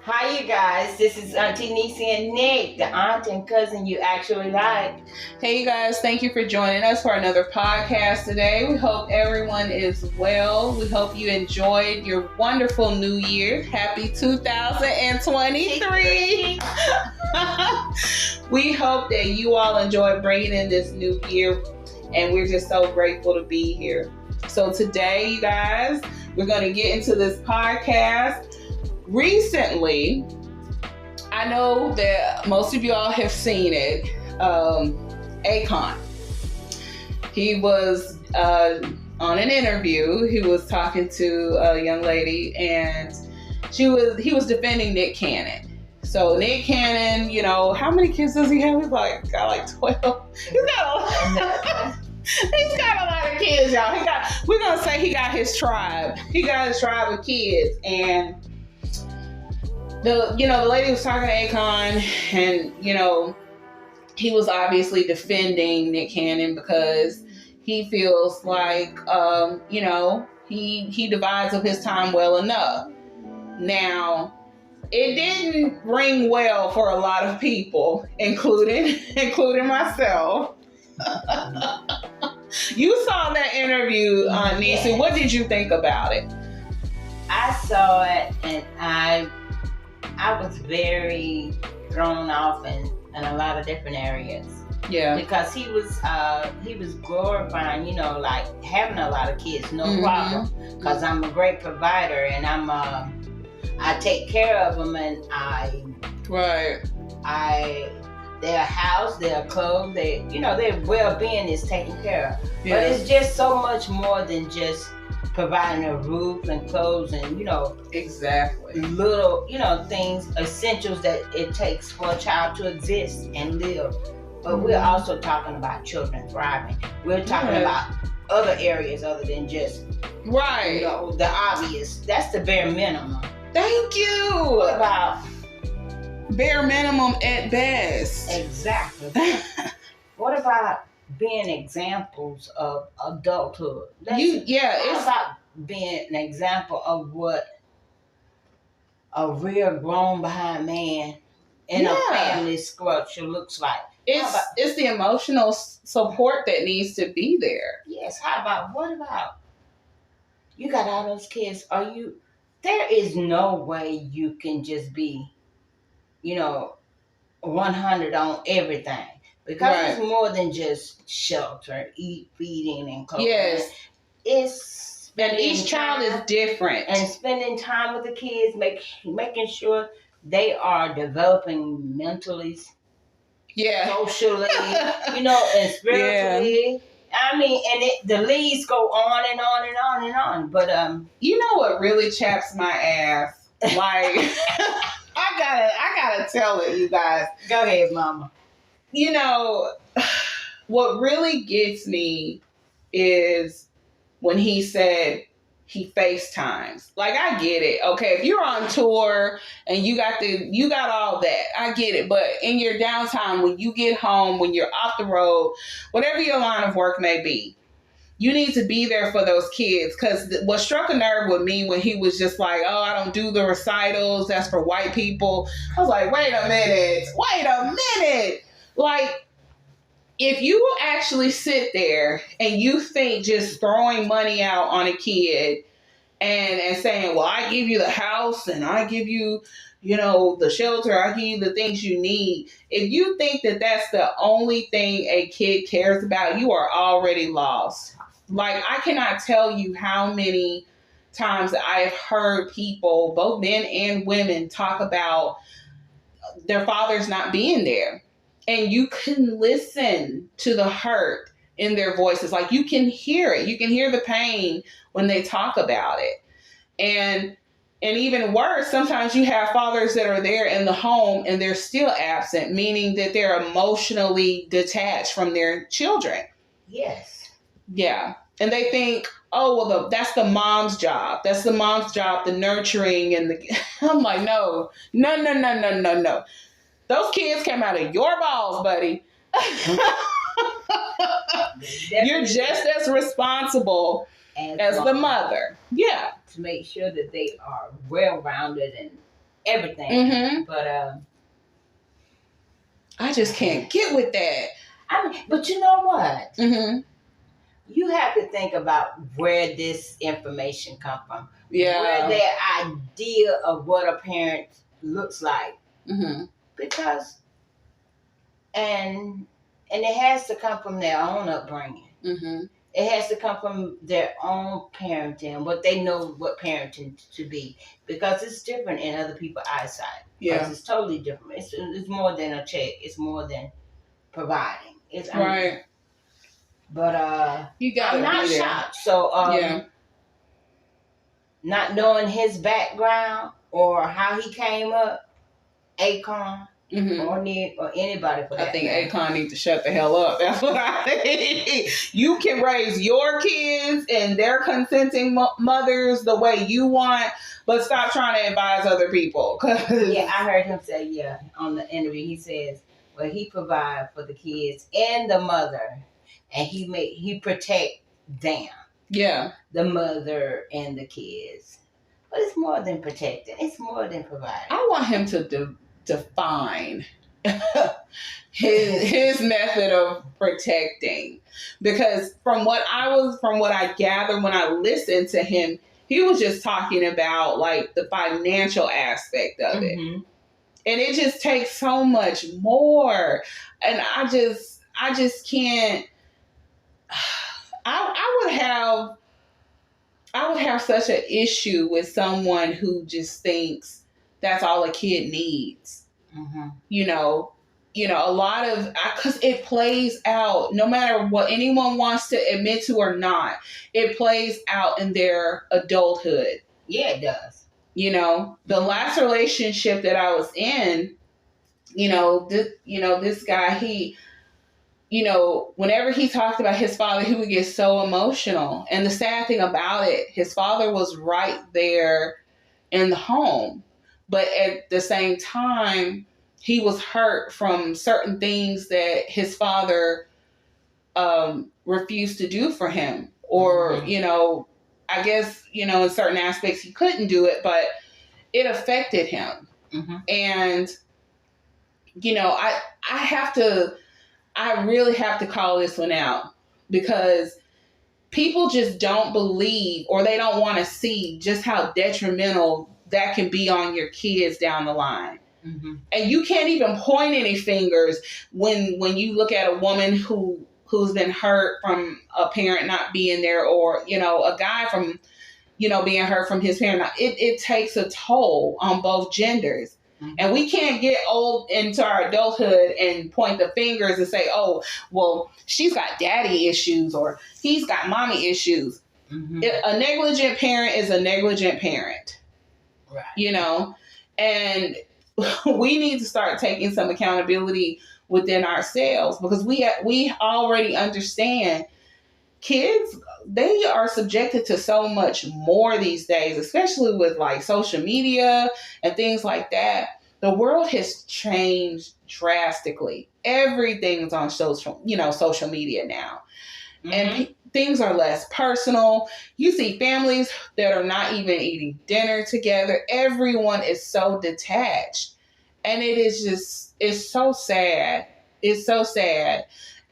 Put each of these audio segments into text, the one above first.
Hi, you guys. This is Auntie Nisi and Nick, the aunt and cousin you actually like. Hey, you guys, thank you for joining us for another podcast today. We hope everyone is well. We hope you enjoyed your wonderful new year. Happy 2023. We hope that you all enjoy bringing in this new year, and we're just so grateful to be here. So today, you guys, we're going to get into this podcast. Recently, I know that most of y'all have seen it. Akon. He was on an interview. He was talking to a young lady, and he was defending Nick Cannon. So Nick Cannon, you know, how many kids does he have? He's got like 12. He's got a lot of kids, y'all. We're gonna say he got his tribe. He got his tribe of kids, and the lady was talking to Akon, and he was obviously defending Nick Cannon because he feels like he divides up his time well enough. Now, it didn't ring well for a lot of people, including myself. You saw that interview, Nisi. Yes. What did you think about it? I saw it, and I was very thrown off in a lot of different areas. Yeah. Because he was glorifying, like having a lot of kids, no problem. Because I'm a great provider, and I take care of them, and their house, their clothes, their well-being is taken care of. Yeah. But it's just so much more than just providing a roof and clothes and exactly little things, essentials that it takes for a child to exist and live. But we're also talking about children thriving. We're talking about other areas other than just the obvious. That's the bare minimum. Thank you. What about bare minimum at best? Exactly. What about being examples of adulthood? It's about being an example of what a real grown behind man in a family structure looks like. It's the emotional support that needs to be there. Yes. What about you got all those kids? There is no way you can just be 100 on everything. Because it's more than just shelter, feeding, and clothing. Yes. And each child is different. And spending time with the kids, making sure they are developing mentally, socially, and spiritually. Yeah. I mean, and the leads go on and on and on and on. But you know what really chaps my ass? Like I gotta tell it, you guys. Go ahead, Mama. What really gets me is when he said he FaceTimes. Like, I get it. Okay, if you're on tour and you got all that, I get it. But in your downtime, when you get home, when you're off the road, whatever your line of work may be, you need to be there for those kids. Because what struck a nerve with me when he was just like, oh, I don't do the recitals, that's for white people. I was like, wait a minute. Like, if you actually sit there and you think just throwing money out on a kid and saying, well, I give you the house and I give you, the shelter, I give you the things you need. If you think that that's the only thing a kid cares about, you are already lost. Like, I cannot tell you how many times I have heard people, both men and women, talk about their fathers not being there. And you can listen to the hurt in their voices. Like, you can hear it. You can hear the pain when they talk about it. And even worse, sometimes you have fathers that are there in the home and they're still absent, meaning that they're emotionally detached from their children. Yes. Yeah. And they think, oh, well, that's the mom's job. That's the mom's job, the nurturing and I'm like, no. Those kids came out of your balls, buddy. You're just as responsible as the mother. Yeah. To make sure that they are well-rounded and everything. Mm-hmm. But I just can't get with that. I mean, but you know what? Mm-hmm. You have to think about where this information come from. Yeah. Where their idea of what a parent looks like. Mm-hmm. Because and it has to come from their own upbringing. Mm-hmm. It has to come from their own parenting, what they know what parenting to be, because it's different in other people's eyesight. Yeah, it's totally different. It's more than a check. It's more than providing. It's right. But you gotta I'm not be there. shocked. So yeah, not knowing his background or how he came up, Akon. Mm-hmm. Or anybody for that. I think Akon needs to shut the hell up. That's what I think. You can raise your kids and their consenting mothers the way you want, but stop trying to advise other people. Yeah, I heard him say, on the interview, he says, well, he provides for the kids and the mother, and he protect them. Yeah. The mother and the kids. But it's more than protecting. It's more than providing. I want him to define his method of protecting, because from what I gathered when I listened to him, he was just talking about like the financial aspect of it, and it just takes so much more, and I just can't. I would have such an issue with someone who just thinks that's all a kid needs. Mm-hmm. You know, a lot of, because it plays out, no matter what anyone wants to admit to or not, it plays out in their adulthood. Yeah, it does. The last relationship that I was in, this guy, he, whenever he talked about his father, he would get so emotional. And the sad thing about it, his father was right there in the home. But at the same time, he was hurt from certain things that his father refused to do for him. Or, I guess, in certain aspects he couldn't do it, but it affected him. Mm-hmm. And, I really have to call this one out, because people just don't believe, or they don't want to see just how detrimental that can be on your kids down the line. Mm-hmm. And you can't even point any fingers when you look at a woman who's been hurt from a parent not being there, or, a guy from, being hurt from his parent. It takes a toll on both genders. Mm-hmm. And we can't get old into our adulthood and point the fingers and say, oh, well, she's got daddy issues or he's got mommy issues. Mm-hmm. A negligent parent is a negligent parent. Right. And we need to start taking some accountability within ourselves, because we already understand kids, they are subjected to so much more these days, especially with like social media and things like that. The world has changed drastically. Everything's on social media now. Mm-hmm. And things are less personal. You see families that are not even eating dinner together. Everyone is so detached. And it's so sad. It's so sad.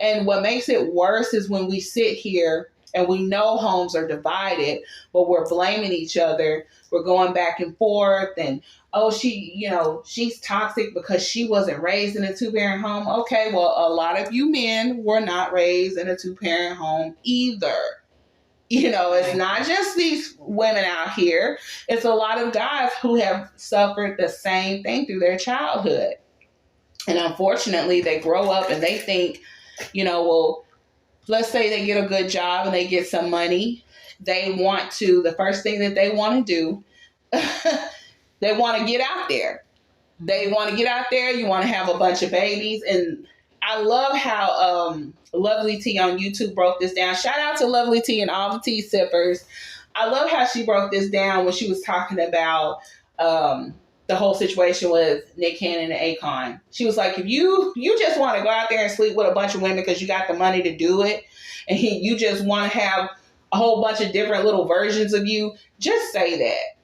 And what makes it worse is when we sit here and we know homes are divided, but we're blaming each other. We're going back and forth and, oh, she's toxic because she wasn't raised in a 2-parent home. Okay, well, a lot of you men were not raised in a 2-parent home either. It's not just these women out here. It's a lot of guys who have suffered the same thing through their childhood. And unfortunately, they grow up and they think, well, let's say they get a good job and they get some money. The first thing that they want to do, they want to get out there. They want to get out there. You want to have a bunch of babies. And I love how Lovely T on YouTube broke this down. Shout out to Lovely T and all the tea sippers. I love how she broke this down when she was talking about the whole situation with Nick Cannon and Akon. She was like, if you just want to go out there and sleep with a bunch of women because you got the money to do it, and you just want to have a whole bunch of different little versions of you, just say that.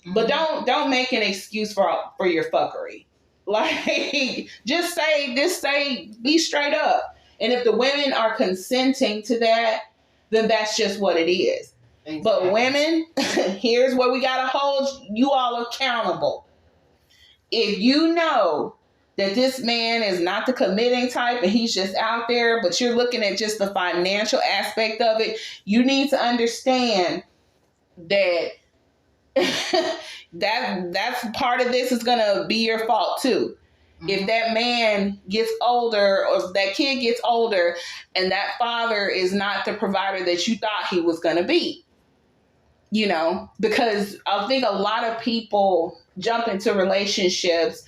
But don't make an excuse for your fuckery. Like just say be straight up. And if the women are consenting to that, then that's just what it is. Exactly. But women, here's where we gotta hold you all accountable. If you know that this man is not the committing type and he's just out there, but you're looking at just the financial aspect of it, you need to understand that that's part of this is gonna be your fault too. Mm-hmm. If that man gets older or if that kid gets older and that father is not the provider that you thought he was gonna be. You know, because I think a lot of people jump into relationships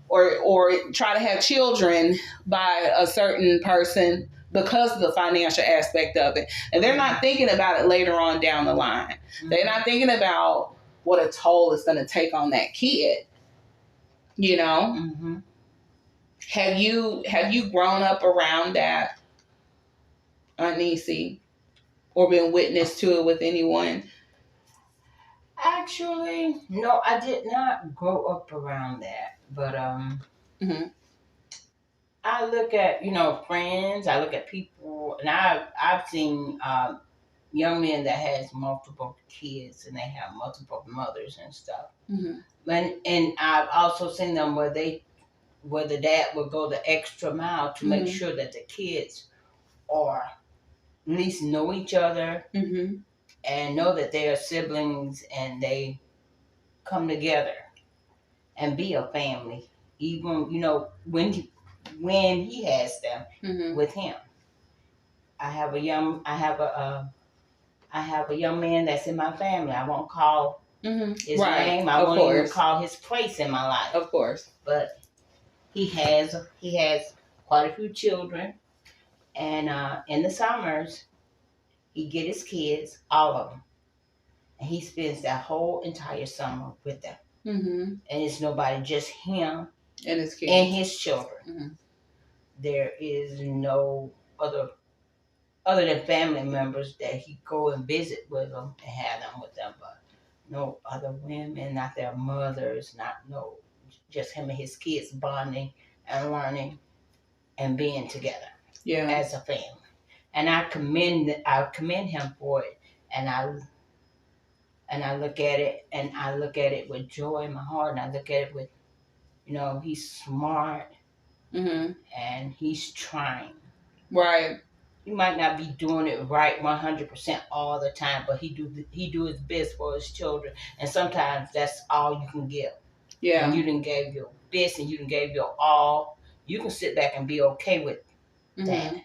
or try to have children by a certain person because of the financial aspect of it. And they're not thinking about it later on down the line. Mm-hmm. They're not thinking about what a toll it's going to take on that kid. You know? Mm-hmm. Have you grown up around that, Nisi, or been witness to it with anyone? Actually, no, I did not grow up around that. But mm-hmm. I look at, friends, I look at people, and I've seen young men that has multiple kids and they have multiple mothers and stuff. Mm-hmm. And I've also seen them where the dad will go the extra mile to mm-hmm. make sure that the kids are at least know each other mm-hmm. and know that they are siblings and they come together and be a family, even when he has them mm-hmm. with him. I have a young man that's in my family. I won't call mm-hmm. his name. I won't even call his place in my life. Of course. But he has quite a few children, and in the summers he get his kids, all of them, and he spends that whole entire summer with them. Mm-hmm. And it's nobody, just him and his kids and his children. Mm-hmm. There is no other than family members that he go and visit with them and have them with them, but no other women, not their mothers, just him and his kids bonding and learning and being together as a family. And I commend him for it, and I look at it with joy in my heart, and I look at it with, he's smart mm-hmm. and he's trying. Right. He might not be doing it right 100% all the time, but he do his best for his children, and sometimes that's all you can give. Yeah. When you done gave your best and you done gave your all, you can sit back and be okay with mm-hmm. that,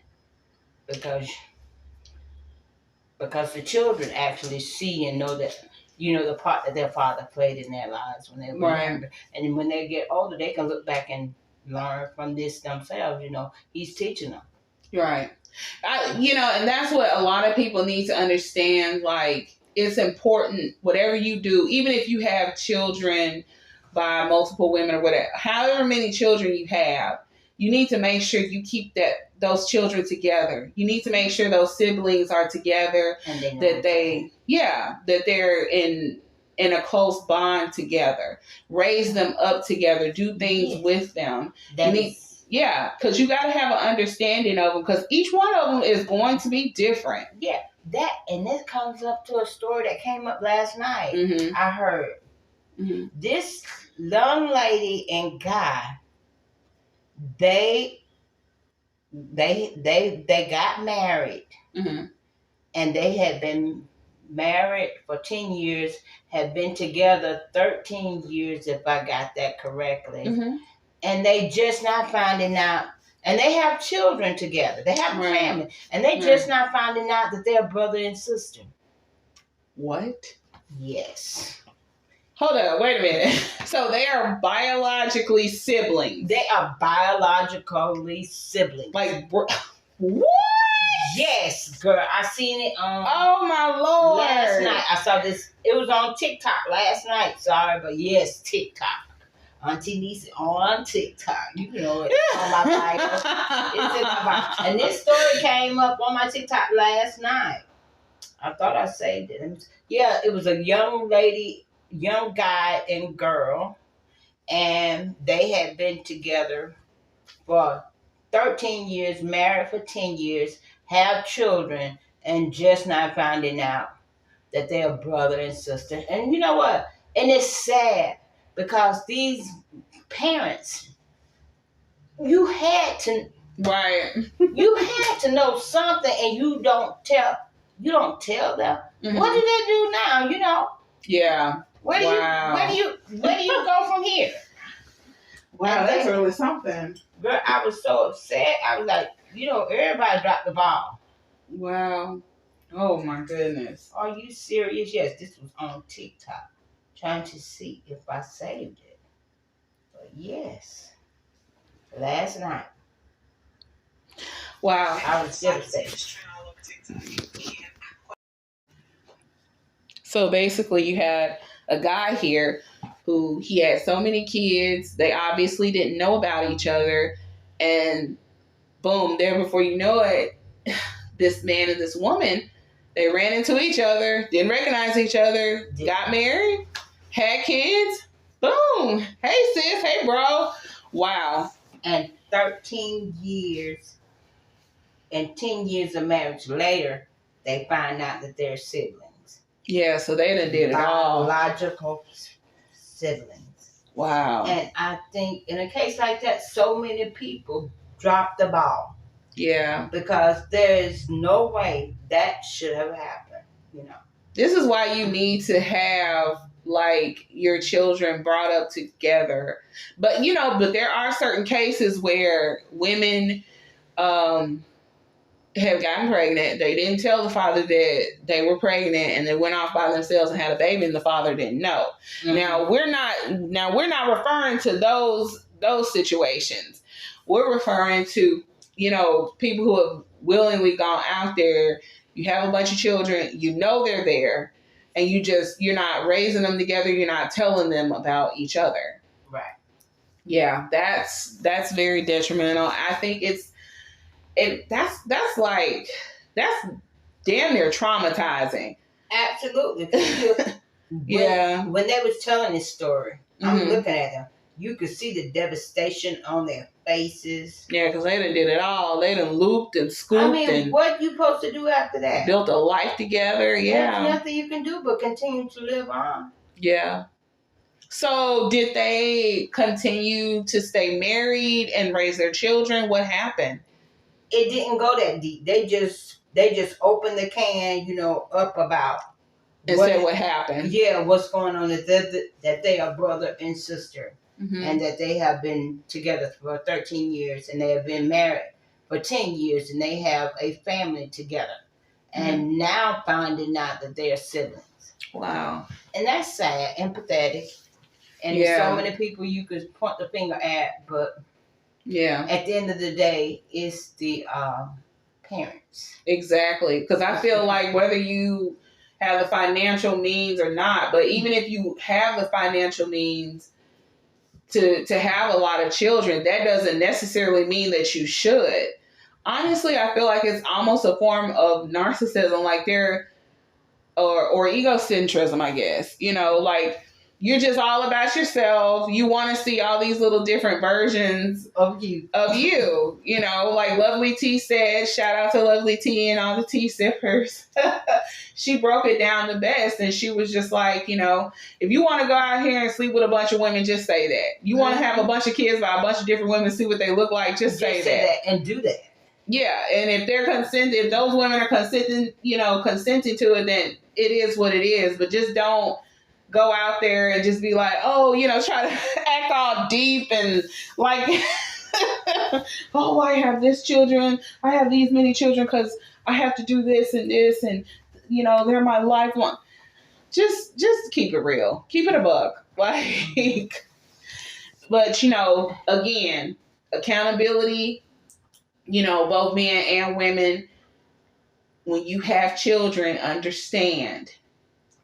because the children actually see and know that, the part that their father played in their lives when they were younger. And when they get older, they can look back and learn from this themselves. He's teaching them. Right. And that's what a lot of people need to understand. Like, it's important, whatever you do, even if you have children by multiple women or whatever, however many children you have, you need to make sure you keep those children together. You need to make sure those siblings are together, and that they're in a close bond together. Raise them up together. Do things with them. Because you got to have an understanding of them, because each one of them is going to be different. Yeah, and this comes up to a story that came up last night. Mm-hmm. I heard mm-hmm. this young lady and guy. They got married, mm-hmm. and they had been married for 10 years, had been together 13 years, if I got that correctly. Mm-hmm. And they just not finding out, and they have children together. They have a family, and they just not finding out that they're brother and sister. What? Yes. Hold on, wait a minute. So they are biologically siblings. They are biologically siblings. Like, what? Yes, girl. I seen it on. Oh my Lord! Last night I saw this. It was on TikTok last night. Sorry, but yes, TikTok. Auntie Nisi on TikTok. You know it. On my Bible. It's in my Bible. And this story came up on my TikTok last night. I thought I saved it. Yeah, it was a young lady young guy and girl, and they had been together for 13 years, married for 10 years, have children, and just not finding out that they're brother and sister. And you know what? And it's sad because these parents, you had to right. you had to know something, and you don't tell them. Mm-hmm. What do they do now? You know? Yeah. Where do you go from here? Wow, that's really something. Girl, I was so upset. I was like, everybody dropped the ball. Wow. Oh my goodness. Are you serious? Yes, this was on TikTok. Trying to see if I saved it. But yes. Last night. Wow. I was devastated. So basically you had a guy here who he had so many kids. They obviously didn't know about each other. And boom, there before you know it, this man and this woman, they ran into each other, didn't recognize each other, got married, had kids. Boom. Hey sis, hey bro. Wow. And 13 years and 10 years of marriage later, they find out that they're siblings. Yeah, so they done did it all. Biological siblings. Wow. And I think in a case like that, so many people drop the ball. Yeah. Because there is no way that should have happened, This is why you need to have like your children brought up together. But but there are certain cases where women have gotten pregnant. They didn't tell the father that they were pregnant, and they went off by themselves and had a baby, and the father didn't know. Mm-hmm. Now we're not referring to those situations. We're referring to people who have willingly gone out there. You have a bunch of children, they're there, and you're not raising them together. You're not telling them about each other. Right. Yeah, that's very detrimental. I think that's damn near traumatizing. Absolutely. Yeah. When they was telling this story, I'm looking at them. You could see the devastation on their faces. Yeah, because they done did it all. They done looped and scooped. What you supposed to do after that? Built a life together. Yeah. There's nothing you can do but continue to live on. Yeah. So did they continue to stay married and raise their children? What happened? It didn't go that deep. They just opened the can, up about and said what happened. Yeah, what's going on, that they are brother and sister. Mm-hmm. And that they have been together for 13 years, and they have been married for 10 years, and they have a family together. Mm-hmm. And now finding out that they are siblings. Wow. And that's sad and pathetic. And there's so many people you could point the finger at, but at the end of the day, it's the parents. Exactly. Because I feel like whether you have the financial means or not, but even if you have the financial means to have a lot of children, that doesn't necessarily mean that you should. Honestly, I feel like it's almost a form of narcissism, like or egocentrism, I guess. Like you're just all about yourself. You want to see all these little different versions of you. Like Lovely T said, shout out to Lovely T and all the tea sippers. She broke it down the best, and she was just like, if you want to go out here and sleep with a bunch of women, just say that. You want to have a bunch of kids by a bunch of different women, see what they look like, just say that and do that. Yeah, and if those women are consenting to it, then it is what it is. But just don't go out there and just be like, try to act all deep and like, I have I have these many children because I have to do this, and they're my lifelong. Just keep it real. Keep it a buck. Like, but again, accountability, both men and women, when you have children, understand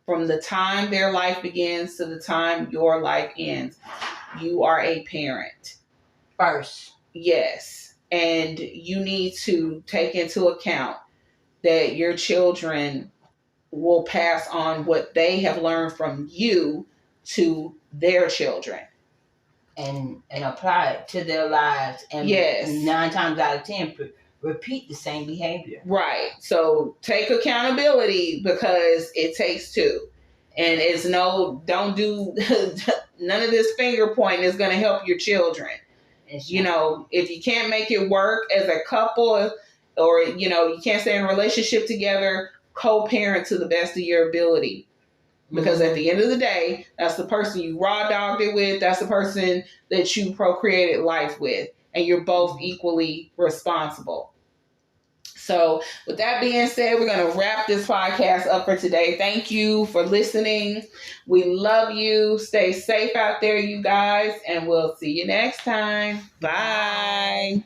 from the time their life begins to the time your life ends, you are a parent. First. Yes. And you need to take into account that your children will pass on what they have learned from you to their children. And apply it to their lives. And yes. 9 times out of 10, repeat the same behavior. Right. So take accountability, because it takes two. And it's don't do none of this finger pointing is going to help your children. You know, if you can't make it work as a couple, or, you know, you can't stay in a relationship together, co-parent to the best of your ability. Because at the end of the day, that's the person you raw dogged it with. That's the person that you procreated life with. And you're both equally responsible. So with that being said, we're going to wrap this podcast up for today. Thank you for listening. We love you. Stay safe out there, you guys. And we'll see you next time. Bye.